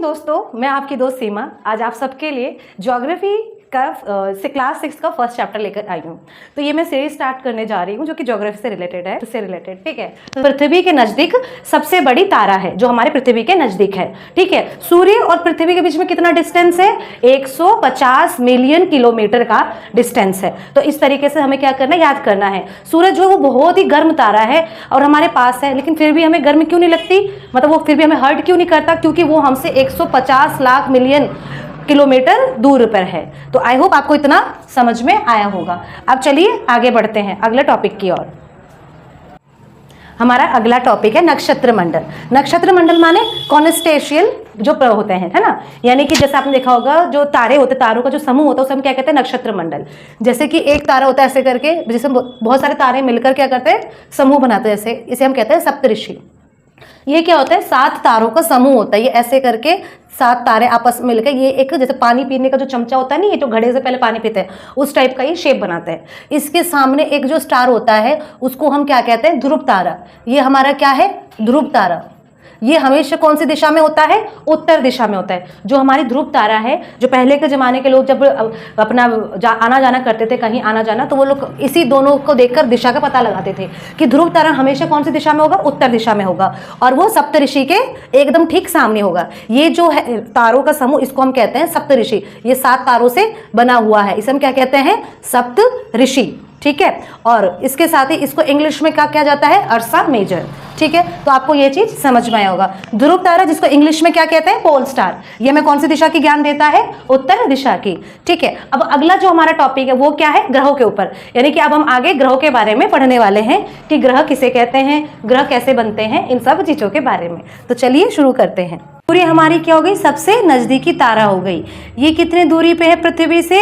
दोस्तों, मैं आपकी दोस्त सीमा आज आप सबके लिए ज्योग्राफी का से क्लास 6 का फर्स्ट चैप्टर लेकर आई हूँ। तो ये मैं सीरीज स्टार्ट करने जा रही हूँ जो कि ज्योग्राफी से रिलेटेड है, ठीक है। तो पृथ्वी के नज़दीक सबसे बड़ी तारा है जो हमारे पृथ्वी के नज़दीक है, ठीक है। सूर्य और पृथ्वी के बीच में कितना डिस्टेंस है? 150 मिलियन किलोमीटर का डिस्टेंस है। तो इस तरीके से हमें क्या करना है, याद करना है। सूरज जो वो बहुत ही गर्म तारा है और हमारे पास है, लेकिन फिर भी हमें गर्म क्यों नहीं लगती, मतलब वो फिर भी हमें हर्ट क्यों नहीं करता? क्योंकि वो हमसे 150 लाख मिलियन किलोमीटर दूर पर है। तो आई होप आपको इतना समझ में आया होगा। अब चलिए आगे बढ़ते हैं अगले टॉपिक की ओर। हमारा अगला टॉपिक है नक्षत्र मंडल। नक्षत्र मंडल माने कॉन्स्टेलेशन जो होते हैं, है ना। यानी कि जैसे आपने देखा होगा जो तारे होते, तारों का जो समूह होता है उसे हम क्या कहते हैं? नक्षत्र मंडल। जैसे कि एक तारा होता है ऐसे करके, जिसमें बहुत सारे तारे मिलकर क्या करते हैं? समूह बनाते हैं। जैसे इसे हम कहते हैं सप्तऋषि। ये क्या होता है? 7 तारों का समूह होता है। ये ऐसे करके 7 तारे आपस में मिलकर ये एक, जैसे पानी पीने का जो चमचा होता है नहीं, ये जो घड़े से पहले पानी पीते हैं उस टाइप का ये शेप बनाते हैं। इसके सामने एक जो स्टार होता है उसको हम क्या कहते हैं? ध्रुव तारा। ये हमारा क्या है? ध्रुव तारा। ये हमेशा कौन सी दिशा में होता है? उत्तर दिशा में होता है। जो हमारी ध्रुव तारा है, जो पहले के ज़माने के लोग जब अपना आना जाना करते थे, कहीं आना जाना, तो वो लोग इसी दोनों को देखकर दिशा का पता लगाते थे कि ध्रुव तारा हमेशा कौन सी दिशा में होगा? उत्तर दिशा में होगा, और वो सप्तऋषि के एकदम ठीक सामने होगा। ये जो है तारों का समूह, इसको हम कहते हैं सप्तऋषि। ये 7 तारों से बना हुआ है, इसे हम क्या कहते हैं? सप्तऋषि, ठीक है। और इसके साथ ही इसको इंग्लिश में क्या किया जाता है? अर्सा मेजर, ठीक है। तो आपको ये चीज समझ में आया होगा। ध्रुव तारा जिसको इंग्लिश में क्या कहते हैं? Pole star. ये हमें कौन सी दिशा की ज्ञान देता है? उत्तर दिशा की, ठीक है। अब अगला जो हमारा टॉपिक है वो क्या है? ग्रहों के ऊपर। यानी कि अब हम आगे ग्रहों के बारे में पढ़ने वाले हैं कि ग्रह किसे कहते हैं, ग्रह कैसे बनते हैं, इन सब चीजों के बारे में। तो चलिए शुरू करते हैं। सूर्य हमारी क्या हो गई? सबसे नजदीकी तारा हो गई। ये कितने दूरी पे है पृथ्वी से?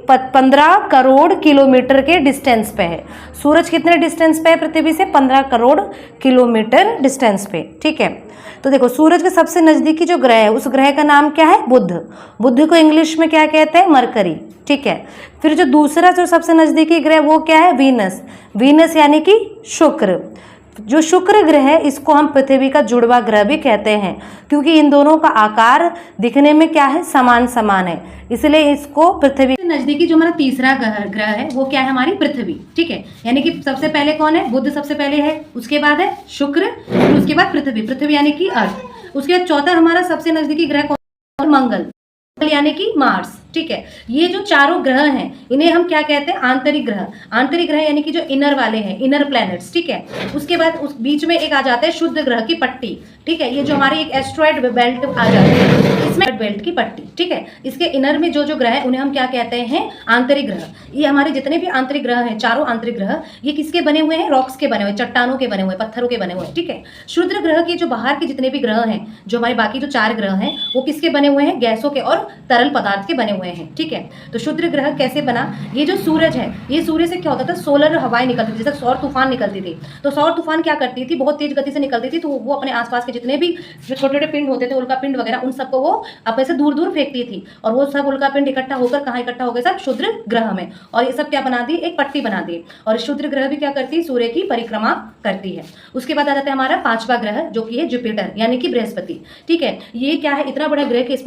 15 करोड़ किलोमीटर के डिस्टेंस पे है। सूरज कितने डिस्टेंस पे है पृथ्वी से? 15 करोड़ किलोमीटर डिस्टेंस पे, ठीक है। तो देखो, सूरज के सबसे नजदीकी जो ग्रह है उस ग्रह का नाम क्या है? बुध। बुध को इंग्लिश में क्या कहते हैं? मरकरी, ठीक है। फिर जो दूसरा जो सबसे नजदीकी ग्रह वो क्या है? वीनस। वीनस यानी कि शुक्र। जो शुक्र ग्रह है इसको हम पृथ्वी का जुड़वा ग्रह भी कहते हैं, क्योंकि इन दोनों का आकार दिखने में क्या है? समान समान है, इसलिए इसको पृथ्वी से नजदीकी जो हमारा तीसरा ग्रह है वो क्या है? हमारी पृथ्वी, ठीक है। यानी कि सबसे पहले कौन है? बुध सबसे पहले है, उसके बाद है शुक्र, फिर उसके बाद पृथ्वी। पृथ्वी यानी कि अर्थ। उसके बाद चौथा हमारा सबसे नजदीकी ग्रह कौन? मंगल यानी कि मार्स, ठीक है। ये जो चारों ग्रह हैं इन्हें हम क्या कहते हैं? आंतरिक ग्रह। आंतरिक ग्रह यानी कि जो इनर वाले हैं, इनर प्लैनेट्स, ठीक है। उसके बाद उस बीच में एक आ जाता है शुद्ध ग्रह की पट्टी, ठीक है। ये जो हमारी एक एस्ट्रॉयड बेल्ट आ जाती है, इसमें बेल्ट की पट्टी, ठीक है। इसके इनर में जो जो ग्रह है उन्हें हम क्या कहते हैं? आंतरिक ग्रह। ये हमारे जितने भी आंतरिक ग्रह हैं, चारों आंतरिक ग्रह, ये किसके बने हुए हैं? रॉक्स के बने हुए, चट्टानों के बने हुए, पत्थरों के बने हुए, ठीक है। क्षुद्र ग्रह के जो बाहर के जितने भी ग्रह हैं, जो हमारे बाकी जो 4 ग्रह हैं वो किसके बने हुए हैं? गैसों के और तरल पदार्थ के बने हुए हैं, ठीक है। तो क्षुद्र ग्रह कैसे बना? ये जो सूरज है, ये सूर्य से क्या होता था? सोलर हवाएं निकलती थी, जैसे सौर तूफान निकलती थी। तो सौर तूफान क्या करती थी? बहुत तेज गति से निकलती थी, तो वो अपने आसपास के जितने भी जो छोटे छोटे पिंड होते थे, उल्का पिंड वगैरह, उन सबको वो अपने से दूर दूर फेंकती थी, और वो सब उल्का पिंड इकट्ठा होकर कहाँ इकट्ठा हो गए? सब क्षुद्र ग्रह में। और ये सब क्या बना दी? एक पट्टी बना दी। और क्षुद्र ग्रह भी क्या करती है? सूर्य की परिक्रमा करती है। उसके बाद आ जाता है हमारा 5वां ग्रह जो कि है जुपिटर यानी कि बृहस्पति, ठीक है। ये क्या है? इतना बड़ा ग्रह कि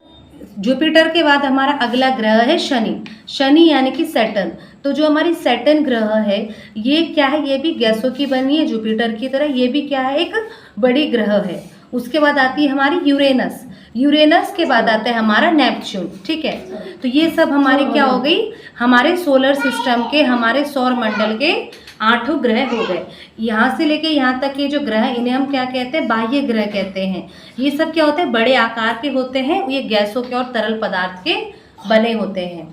जुपिटर के बाद हमारा अगला ग्रह है शनि। शनि यानी कि सैटर्न। तो जो हमारी सैटर्न ग्रह है ये क्या है? ये भी गैसों की बनी है जुपिटर की तरह। ये भी क्या है? एक बड़ी ग्रह है। उसके बाद आती है हमारी यूरेनस। यूरेनस के बाद आता है हमारा नेपच्यून, ठीक है। तो ये सब हमारी क्या हो गई? हमारे सोलर सिस्टम के, हमारे सौर मंडल के 8 ग्रह हो गए। यहाँ से लेके यहाँ तक ये जो ग्रह है इन्हें हम क्या कहते हैं? बाह्य ग्रह कहते हैं। ये सब क्या होते हैं? बड़े आकार के होते हैं, ये गैसों के और तरल पदार्थ के बने होते हैं।